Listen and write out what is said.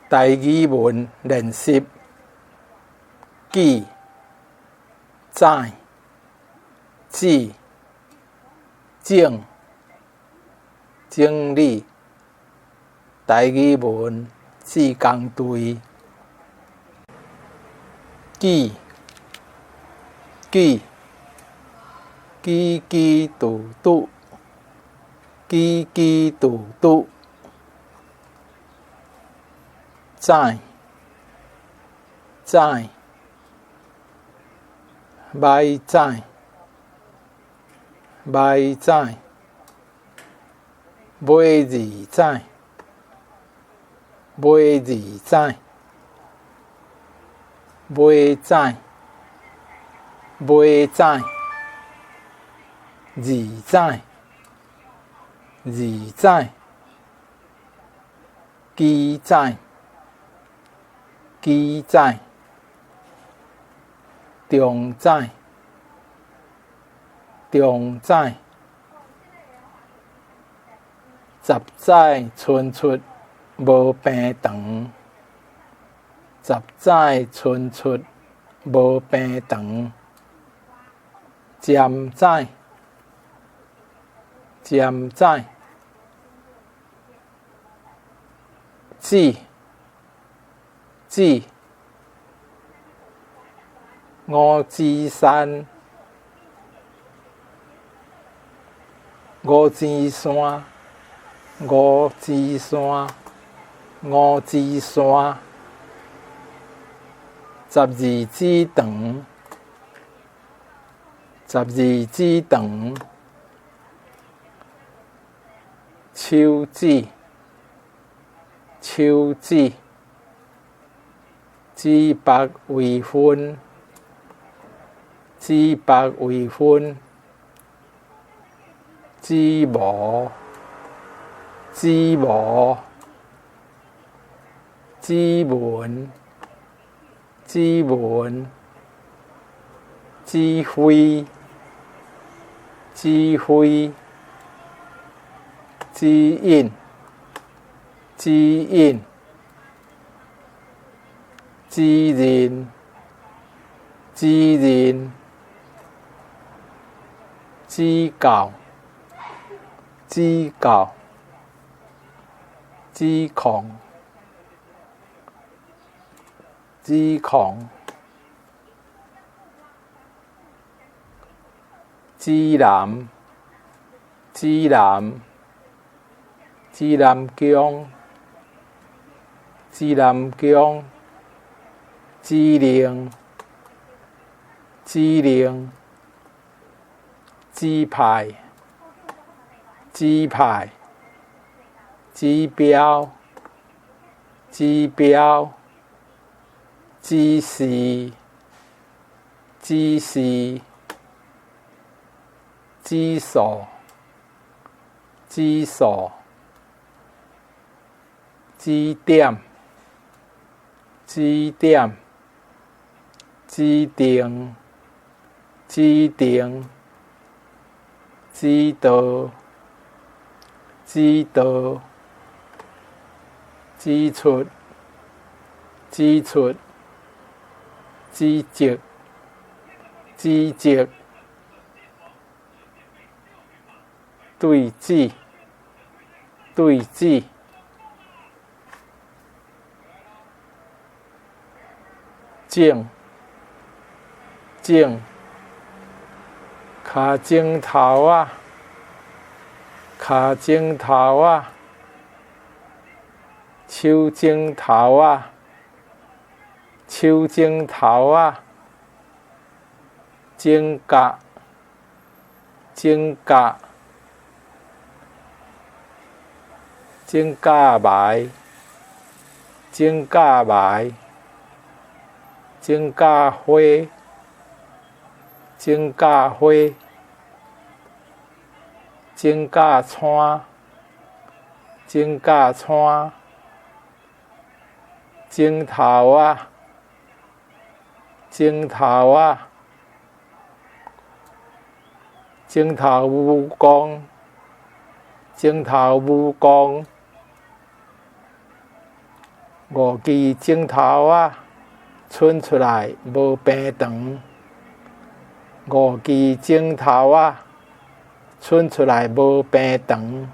台语文练习记、载、记、整、整理。台语文字工队记、记、记记嘟嘟、记记嘟嘟。载、载、买载、买载、买字载、买字载、买载、买载、字载、字载、机载、机载、中载、中载、十载春出无病长，十载春出无病长，尖载、尖载、子、子、五指山、五指山、五指山、五指山，十二指肠、十二指肠，手指、手指，指腹为分，指腹为分，指模、指模、指纹、指纹、指挥、指挥、指引、指引、指认、指认、指教、指教、指控、指控、指南、指南、指南宫、指南宫、指令、指令、指派、指派、指标、指标、指示、指示、指数、指数、指点、指点、指定、指定、指导、指导、指出、指出、指责、指责、对指、对指、正、正、脚正头啊，脚正头啊，手正头啊，手正头啊，正甲、正甲、正甲埋、正甲埋、正甲花、正甲花、正甲川、正甲川、正头啊、正头啊、正头蜈蚣、正头蜈蚣、5支鏡頭啊，伸出來無平長。5支鏡頭啊，伸出來無平長。